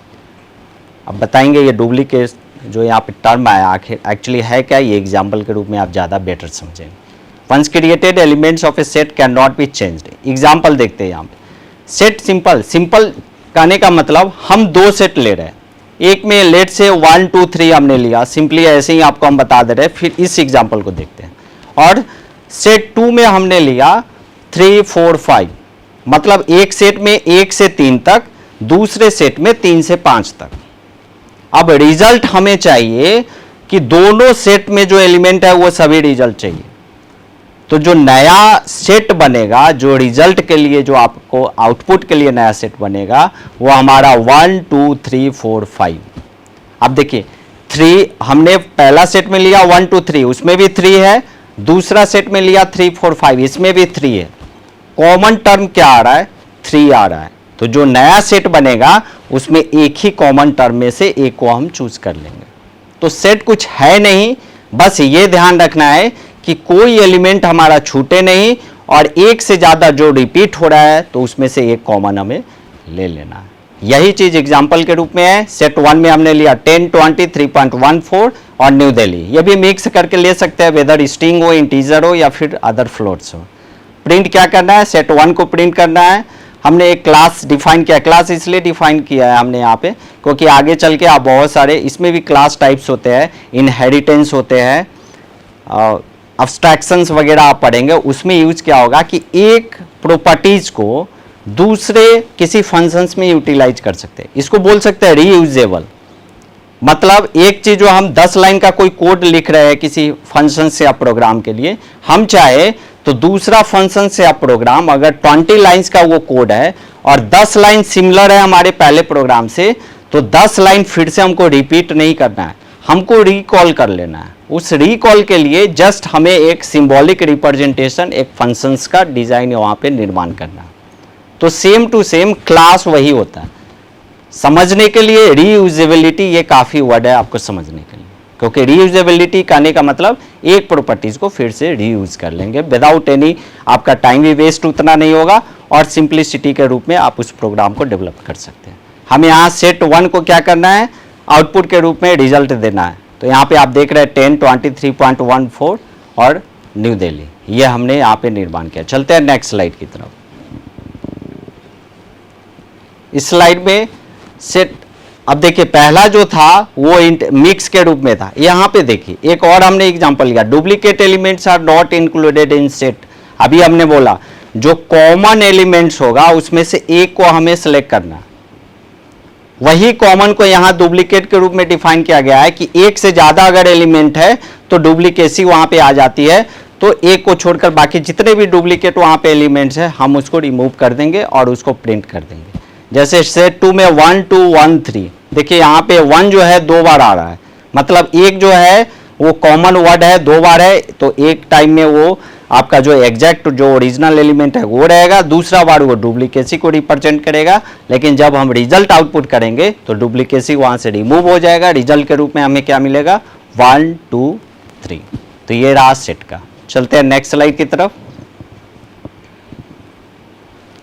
अब बताएंगे ये डुप्लीकेट जो यहाँ पे टर्म आया आखिर एक्चुअली है क्या, ये एग्जाम्पल के रूप में आप ज़्यादा बेटर समझेंगे। Once created elements of a set can not be changed. Example देखते हैं यहाँ पे। सेट सिंपल, सिंपल कहने का मतलब हम 2 सेट ले रहे हैं, एक में लेट से 1 2 3 हमने लिया, सिंपली ऐसे ही आपको हम बता दे रहे हैं। फिर इस एग्जाम्पल को देखते हैं। और सेट 2 में हमने लिया 3 4 5, मतलब एक सेट में 1 से 3 तक, दूसरे सेट में 3 से 5 तक। अब रिजल्ट हमें चाहिए कि दोनों सेट में जो एलिमेंट है वो सभी रिजल्ट चाहिए। तो जो नया सेट बनेगा, जो रिजल्ट के लिए, जो आपको आउटपुट के लिए नया सेट बनेगा, वो हमारा 1 2 3 4 5। अब देखिए 3 हमने पहला सेट में लिया 1 2 3, उसमें भी 3 है। दूसरा सेट में लिया 3 4 5, इसमें भी 3 है। कॉमन टर्म क्या आ रहा है? 3 आ रहा है। तो जो नया सेट बनेगा उसमें एक ही कॉमन टर्म में से एक को हम चूज कर लेंगे। तो सेट कुछ है नहीं, बस ये ध्यान रखना है कि कोई एलिमेंट हमारा छूटे नहीं, और एक से ज़्यादा जो रिपीट हो रहा है तो उसमें से एक कॉमन हमें ले लेना है। यही चीज़ एग्जाम्पल के रूप में है। सेट 1 में हमने लिया 10 20 3.14 और न्यू दिल्ली। ये भी मिक्स करके ले सकते हैं, वेदर स्ट्रिंग हो, इंटीजर हो या फिर अदर फ्लोट्स हो। प्रिंट क्या करना है, सेट 1 को प्रिंट करना है। हमने एक क्लास डिफाइन किया, क्लास इसलिए डिफाइन किया है हमने यहाँ पे क्योंकि आगे चल के आप बहुत सारे इसमें भी क्लास टाइप्स होते हैं, इनहेरिटेंस होते हैं, अब्स्ट्रैक्शंस वगैरह आप पढ़ेंगे। उसमें यूज क्या होगा कि एक प्रॉपर्टीज को दूसरे किसी फंक्शंस में यूटिलाइज कर सकते हैं, इसको बोल सकते हैं रीयूजेबल। मतलब एक चीज जो हम 10 लाइन का कोई कोड लिख रहे हैं किसी फंक्शन से या प्रोग्राम के लिए, हम चाहे तो दूसरा फंक्शन से या प्रोग्राम अगर 20 लाइंस का वो कोड है और 10 लाइन सिमिलर है हमारे पहले प्रोग्राम से, तो 10 लाइन फिर से हमको रिपीट नहीं करना है, हमको रिकॉल कर लेना है। उस रिकॉल के लिए जस्ट हमें एक सिंबॉलिक रिप्रेजेंटेशन, एक फंक्शंस का डिजाइन वहां पे निर्माण करना है। तो सेम टू सेम क्लास वही होता है। समझने के लिए रीयूजेबिलिटी ये काफी वर्ड है आपको समझने के लिए, क्योंकि रीयूजेबिलिटी कहने का मतलब एक प्रॉपर्टीज को फिर से रीयूज कर लेंगे विदाउट एनी, आपका टाइम भी वेस्ट उतना नहीं होगा और सिंप्लिसिटी के रूप में आप उस प्रोग्राम को डेवलप कर सकते हैं। हमें यहाँ सेट 1 को क्या करना है, आउटपुट के रूप में रिजल्ट देना है। तो यहाँ पे आप देख रहे हैं 1023.14 और न्यू दिल्ली, ये हमने यहाँ पे निर्माण किया। चलते हैं नेक्स्ट स्लाइड की तरफ। इस स्लाइड में सेट, अब देखिए पहला जो था वो मिक्स के रूप में था। यहाँ पे देखिए एक और हमने एग्जांपल लिया, duplicate elements are not included in set. अभी हमने बोला जो कॉमन एलिमेंट्स होगा उसमें से एक को हमें सेलेक्ट करना, वही कॉमन को यहाँ डुप्लीकेट के रूप में डिफाइन किया गया है कि एक से ज्यादा अगर एलिमेंट है तो डुप्लीकेसी वहां पे आ जाती है। तो एक को छोड़कर बाकी जितने भी डुप्लीकेट वहां पे एलिमेंट्स है हम उसको रिमूव कर देंगे और उसको प्रिंट कर देंगे। जैसे सेट 2 में 1 2 1 3, देखिए यहाँ पे 1 जो है 2 बार आ रहा है, मतलब एक जो है वो कॉमन वर्ड है 2 बार है, तो एक टाइम में वो आपका जो एग्जैक्ट जो ओरिजिनल एलिमेंट है वो रहेगा, दूसरा बार वो डुप्लीकेसी को रिप्रेजेंट करेगा। लेकिन जब हम रिजल्ट आउटपुट करेंगे तो डुप्लीकेसी वहां से रिमूव हो जाएगा, रिजल्ट के रूप में हमें क्या मिलेगा 1 2 3। तो ये रहा सेट का। चलते हैं नेक्स्ट स्लाइड की तरफ।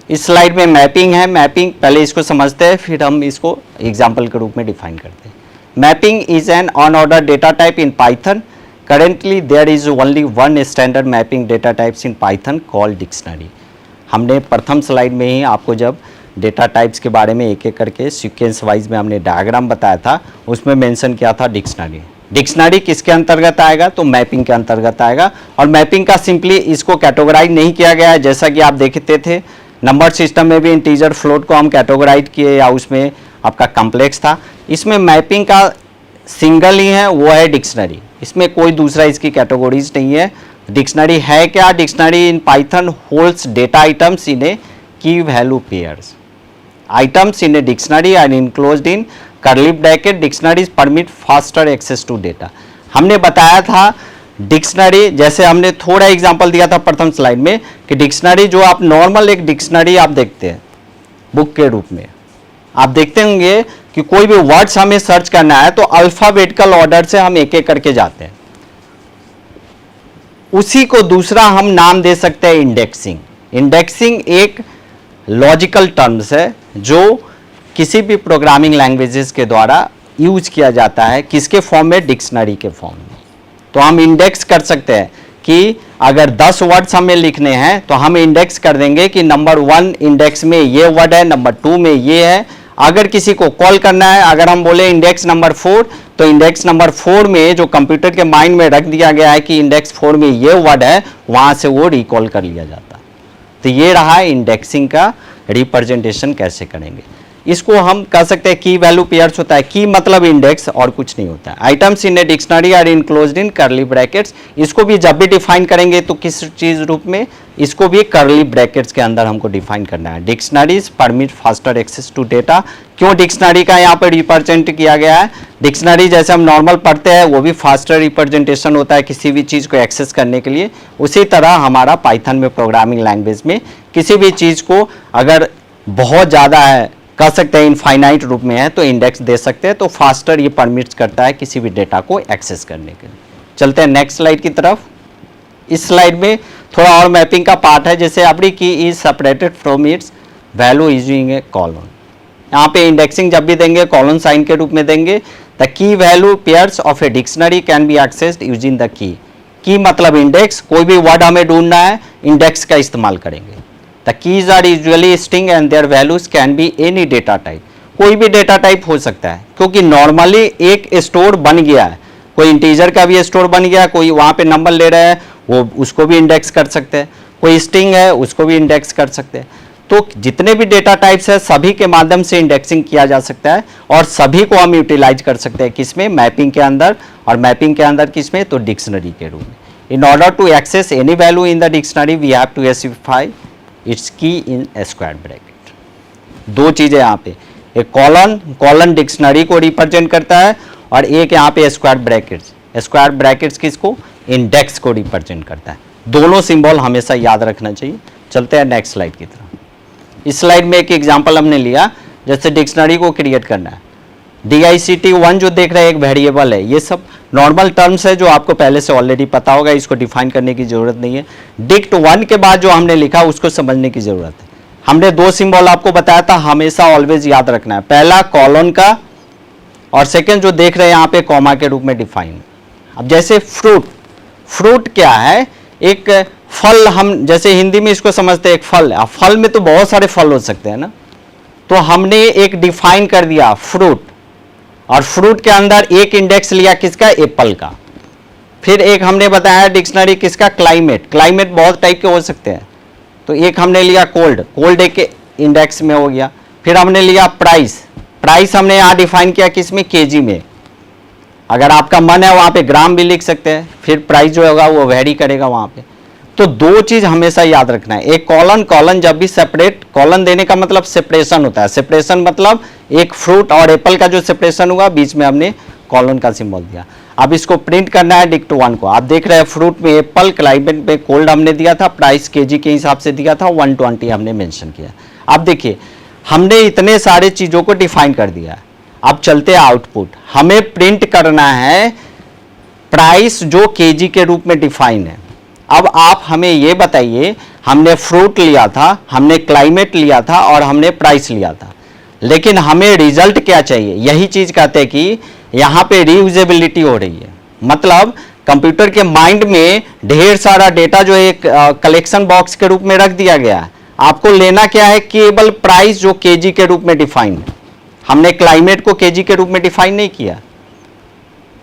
इस स्लाइड में मैपिंग है। मैपिंग पहले इसको समझते हैं फिर हम इसको एग्जाम्पल के रूप में डिफाइन करते हैं। Mapping is an unordered data type in Python. Currently there is only one standard mapping data types in Python called dictionary। हमने प्रथम स्लाइड में ही आपको जब डेटा टाइप्स के बारे में एक एक करके सीक्वेंस वाइज में हमने डायग्राम बताया था, उसमें मेंशन किया था डिक्शनरी। डिक्शनरी किसके अंतर्गत आएगा, तो मैपिंग के अंतर्गत आएगा। और मैपिंग का सिंपली इसको कैटेगराइज नहीं किया गया है, जैसा कि आप देखते थे नंबर सिस्टम में भी इंटीजर फ्लोट को हम कैटेगराइज किए या उसमें आपका कॉम्प्लेक्स था। इसमें मैपिंग का सिंगल ही है, वो है डिक्शनरी। इसमें कोई दूसरा इसकी कैटेगरीज नहीं है। डिक्शनरी है क्या, dictionary in Python holds data items in a key value pairs. Items in a dictionary are enclosed in curly bracket. Dictionaries permit faster access to data. हमने बताया था डिक्शनरी, जैसे हमने थोड़ा एग्जांपल दिया था प्रथम स्लाइड में कि डिक्शनरी जो आप नॉर्मल एक डिक्शनरी आप देखते हैं बुक के रूप में, आप देखते होंगे कि कोई भी वर्ड्स हमें सर्च करना है तो अल्फाबेटिकल ऑर्डर से हम एक एक करके जाते हैं। उसी को दूसरा हम नाम दे सकते हैं इंडेक्सिंग। इंडेक्सिंग एक लॉजिकल टर्म्स है जो किसी भी प्रोग्रामिंग लैंग्वेजेस के द्वारा यूज किया जाता है, किसके फॉर्म में, डिक्शनरी के फॉर्म में। तो हम इंडेक्स कर सकते हैं कि अगर 10 वर्ड्स हमें लिखने हैं तो हम इंडेक्स कर देंगे कि नंबर 1 इंडेक्स में ये वर्ड है, नंबर 2 में ये है। अगर किसी को कॉल करना है, अगर हम बोले इंडेक्स नंबर 4, तो इंडेक्स नंबर 4 में जो कंप्यूटर के माइंड में रख दिया गया है कि इंडेक्स 4 में ये वर्ड है, वहां से वो रिकॉल कर लिया जाता। तो ये रहा इंडेक्सिंग का रिप्रेजेंटेशन कैसे करेंगे। इसको हम कह सकते हैं की वैल्यू पेयर्स होता है। की मतलब इंडेक्स और कुछ नहीं होता है। Items in a dictionary are enclosed in curly brackets. इसको भी जब भी डिफाइन करेंगे तो किस चीज रूप में, इसको भी कर्ली ब्रैकेट्स के अंदर हमको डिफाइन करना है। Dictionaries permit faster access to data. क्यों डिक्शनरी का यहाँ पर रिप्रेजेंट किया गया है, डिक्शनरी जैसे हम नॉर्मल पढ़ते हैं वो भी फास्टर रिप्रेजेंटेशन होता है किसी भी चीज़ को एक्सेस करने के लिए। उसी तरह हमारा पाइथन में प्रोग्रामिंग लैंग्वेज में किसी भी चीज़ को अगर बहुत ज़्यादा है, कह सकते हैं इनफाइनाइट रूप में है, तो इंडेक्स दे सकते हैं। तो फास्टर ये परमिट्स करता है किसी भी डेटा को एक्सेस करने के लिए। चलते हैं नेक्स्ट स्लाइड की तरफ। इस स्लाइड में थोड़ा और मैपिंग का पार्ट है। जैसे एवरी की is separated from its value using A colon. यहाँ पे इंडेक्सिंग जब भी देंगे कॉलन साइन के रूप में देंगे। The key value pairs of a dictionary can be accessed using the key. की मतलब इंडेक्स, कोई भी वर्ड हमें ढूंढना है इंडेक्स का इस्तेमाल करेंगे। The keys are usually string and their values can be any data type, कोई भी डेटा टाइप हो सकता है, क्योंकि नॉर्मली एक स्टोर बन गया है, कोई इंटीजर का भी स्टोर बन गया, कोई वहाँ पे नंबर ले रहा है वो उसको भी इंडेक्स कर सकते हैं, कोई स्ट्रिंग है उसको भी इंडेक्स कर सकते हैं। तो जितने भी डेटा टाइप्स है सभी के माध्यम से इंडेक्सिंग किया जा सकता है और सभी को हम यूटिलाइज कर सकते हैं किसमें, मैपिंग के अंदर, और मैपिंग के अंदर किसमें, तो डिक्शनरी के रूप में। In order to access any value in the dictionary we have to specify its key in square bracket. दो चीजें यहाँ पे, एक कॉलन डिक्शनरी को रिप्रेजेंट करता है और एक यहाँ पे स्क्वायर ब्रैकेट्स किसको, इंडेक्स को रिप्रेजेंट करता है। दोनों सिंबल हमेशा याद रखना चाहिए। चलते हैं नेक्स्ट स्लाइड की तरफ। इस स्लाइड में एक एग्जांपल हमने लिया, जैसे डिक्शनरी को क्रिएट करना है। DICT1 जो देख रहे हैं एक वेरिएबल है, ये सब नॉर्मल टर्म्स है जो आपको पहले से ऑलरेडी पता होगा, इसको डिफाइन करने की जरूरत नहीं है। डिक्ट1 के बाद जो हमने लिखा उसको समझने की जरूरत है। हमने दो सिंबल आपको बताया था, हमेशा ऑलवेज याद रखना है, पहला कॉलन का और सेकेंड जो देख रहे हैं यहाँ पे कॉमा के रूप में डिफाइन। अब जैसे फ्रूट क्या है, एक फल, हम जैसे हिंदी में इसको समझते हैं एक फल है। अब फल में तो बहुत सारे फल हो सकते हैं ना, तो हमने एक डिफाइन कर दिया फ्रूट, और फ्रूट के अंदर एक इंडेक्स लिया किसका, एप्पल का। फिर एक हमने बताया डिक्शनरी किसका, क्लाइमेट बहुत टाइप के हो सकते हैं, तो एक हमने लिया कोल्ड एक इंडेक्स में हो गया। फिर हमने लिया प्राइस हमने यहाँ डिफाइन किया किसमें, केजी में। अगर आपका मन है वहाँ पे ग्राम भी लिख सकते हैं, फिर प्राइस जो होगा वो वेरी करेगा वहाँ पे। तो दो चीज हमेशा याद रखना है, एक कॉलन जब भी सेपरेट, कॉलन देने का मतलब सेपरेशन होता है, सेपरेशन मतलब एक फ्रूट और एप्पल का जो सेपरेशन हुआ बीच में हमने कॉलन का सिंबल दिया। अब इसको प्रिंट करना है डिक्ट1 को। आप देख रहे हैं फ्रूट में एप्पल, क्लाइमेट में कोल्ड हमने दिया था, प्राइस केजी के हिसाब से दिया था, 120 हमने मेंशन किया। अब देखिए हमने इतने सारे चीजों को डिफाइन कर दिया। अब चलते हैं आउटपुट, हमें प्रिंट करना है प्राइस जो केजी के रूप में डिफाइन है। अब आप हमें ये बताइए, हमने फ्रूट लिया था, हमने क्लाइमेट लिया था और हमने प्राइस लिया था, लेकिन हमें रिजल्ट क्या चाहिए, यही चीज कहते हैं कि यहाँ पे रीयूजेबिलिटी हो रही है। मतलब कंप्यूटर के माइंड में ढेर सारा डेटा जो एक कलेक्शन बॉक्स के रूप में रख दिया गया है, आपको लेना क्या है, केवल प्राइस जो केजी के रूप में डिफाइन है। हमने क्लाइमेट को केजी के रूप में डिफाइन नहीं किया,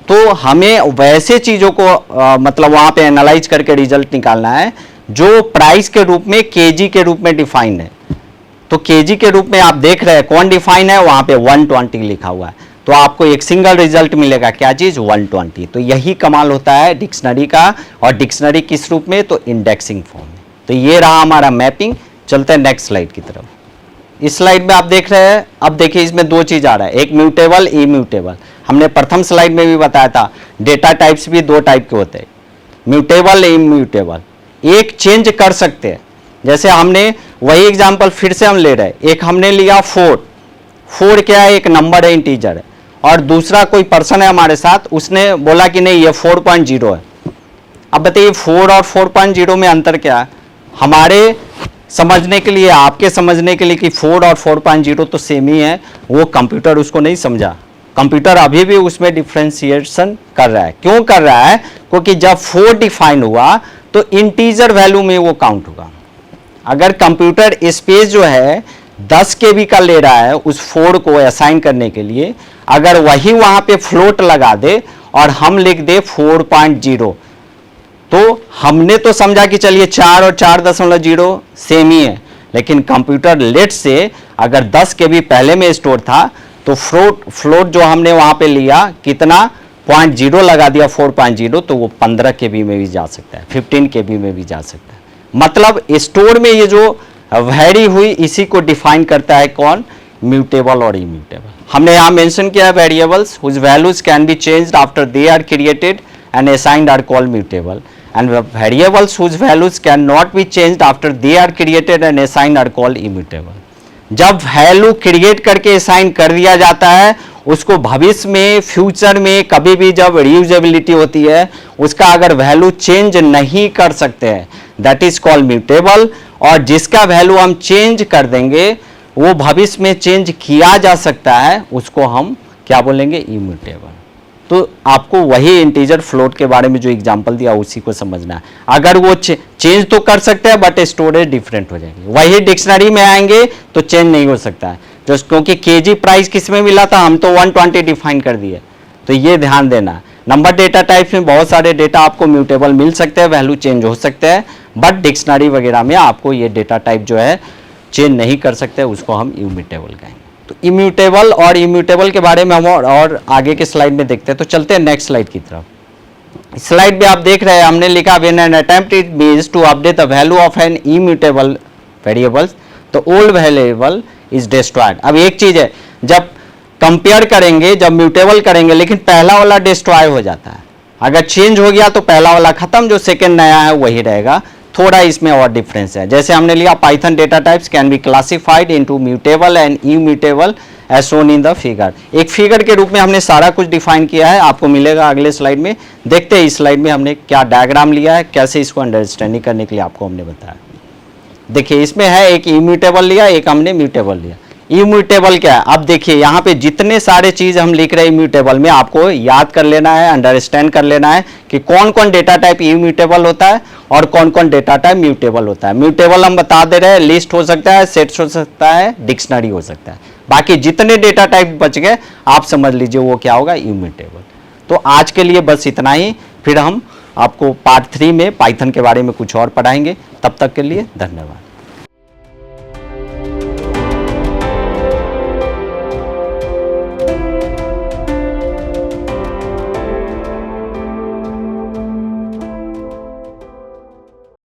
तो हमें वैसे चीजों को मतलब वहां पे एनालाइज करके रिजल्ट निकालना है जो प्राइस के रूप में केजी के रूप में डिफाइन है। तो केजी के रूप में आप देख रहे हैं कौन डिफाइन है, वहां पे 120 लिखा हुआ है, तो आपको एक सिंगल रिजल्ट मिलेगा, क्या चीज, 120। तो यही कमाल होता है डिक्शनरी का, और डिक्शनरी किस रूप में, तो इंडेक्सिंग फॉर्म में। तो ये रहा हमारा मैपिंग। चलते हैं नेक्स्ट स्लाइड की तरफ। इस स्लाइड में आप देख रहे हैं, अब देखिए इसमें दो चीज आ रहा है, एक म्यूटेबल, इम्यूटेबल। हमने प्रथम स्लाइड में भी बताया था डेटा टाइप्स भी दो टाइप के होते हैं, म्यूटेबल, इम्यूटेबल। एक चेंज कर सकते हैं, जैसे हमने वही एग्जांपल फिर से हम ले रहे हैं, एक हमने लिया 4 क्या है, एक नंबर है, इंटीजर है, और दूसरा कोई पर्सन है हमारे साथ, उसने बोला कि नहीं ये 4.0 है। अब बताइए 4 और 4.0 में अंतर क्या है, हमारे समझने के लिए, आपके समझने के लिए कि 4 और 4.0 तो सेम ही है, वो कंप्यूटर उसको नहीं समझा। कंप्यूटर अभी भी उसमें डिफ्रेंशिएशन कर रहा है। क्यों कर रहा है, क्योंकि जब 4 डिफाइन हुआ तो इंटीजर वैल्यू में वो काउंट होगा। अगर कंप्यूटर स्पेस जो है 10 KB का ले रहा है उस 4 को असाइन करने के लिए, अगर वही वहां पे फ्लोट लगा दे और हम लिख दे 4.0, तो हमने तो समझा कि चलिए 4 और 4.0 सेम ही है, लेकिन कंप्यूटर लेट से अगर 10 KB पहले में स्टोर था तो फ्लोट जो हमने वहां पे लिया कितना 0.0 लगा दिया 4.0, तो वो 15 KB में भी जा सकता है, 15 KB में भी जा सकता है। मतलब स्टोर में ये जो वैरी हुई इसी को डिफाइन करता है कौन, म्यूटेबल और इम्यूटेबल। हमने यहाँ मेंशन किया है variables whose values can be changed after they are created and assigned are called mutable, and variables whose values cannot be changed after they are created and assigned are called immutable। जब वैल्यू क्रिएट करके असाइन कर दिया जाता है, उसको भविष्य में, फ्यूचर में कभी भी जब रीयूजेबिलिटी होती है, उसका अगर वैल्यू चेंज नहीं कर सकते हैं, दैट इज कॉल्ड म्यूटेबल। और जिसका वैल्यू हम चेंज कर देंगे, वो भविष्य में चेंज किया जा सकता है, उसको हम क्या बोलेंगे, इम्यूटेबल। तो आपको वही इंटीजर फ्लोट के बारे में जो एग्जांपल दिया उसी को समझना है। अगर वो चेंज तो कर सकते हैं बट स्टोरेज डिफरेंट हो जाएगी, वही डिक्शनरी में आएंगे तो चेंज नहीं हो सकता है। जो क्योंकि केजी प्राइस किस में मिला था, हम तो 120 डिफाइन कर दिए, तो ये ध्यान देना। नंबर डेटा टाइप्स में बहुत सारे डेटा आपको म्यूटेबल मिल सकते हैं, वैल्यू चेंज हो सकते हैं, बट डिक्शनरी वगैरह में आपको ये डेटा टाइप जो है चेंज नहीं कर सकते, उसको हम इम्यूटेबल कहेंगे। तो इम्यूटेबल और इम्यूटेबल के बारे में हम और आगे के स्लाइड में देखते हैं। तो चलते हैं नेक्स्ट स्लाइड की तरफ। स्लाइड में आप देख रहे हैं हमने लिखा when an attempt is made to update the value of an immutable variables the old variable is destroyed. अब एक चीज है, जब कंपेयर करेंगे, जब म्यूटेबल करेंगे, लेकिन पहला वाला डिस्ट्रॉय हो जाता है। अगर चेंज हो गया तो पहला वाला खत्म, जो सेकंड नया है वही रहेगा। थोड़ा इसमें और डिफरेंस है। जैसे हमने लिया Python data types can be classified into mutable and immutable as shown in the figure. एक फिगर के रूप में हमने सारा कुछ डिफाइन किया है, आपको मिलेगा अगले स्लाइड में। देखते हैं इस स्लाइड में हमने क्या डायग्राम लिया है, कैसे इसको अंडरस्टैंडिंग करने के लिए आपको हमने बताया। देखिए इसमें है एक इम्यूटेबल लिया, एक हमने म्यूटेबल लिया। इम्यूटेबल क्या है, अब देखिए यहाँ पे जितने सारे चीज हम लिख रहे हैं इम्यूटेबल में, आपको याद कर लेना है, अंडरस्टैंड कर लेना है कि कौन कौन डेटा टाइप इम्यूटेबल होता है और कौन कौन डेटा टाइप म्यूटेबल होता है। म्यूटेबल हम बता दे रहे हैं, लिस्ट हो सकता है, सेट्स हो सकता है, डिक्शनरी हो सकता है। बाकी जितने डेटा टाइप बच गए आप समझ लीजिए वो क्या होगा, इम्यूटेबल। तो आज के लिए बस इतना ही, फिर हम आपको पार्ट 3 में पाइथन के बारे में कुछ और पढ़ाएंगे। तब तक के लिए धन्यवाद।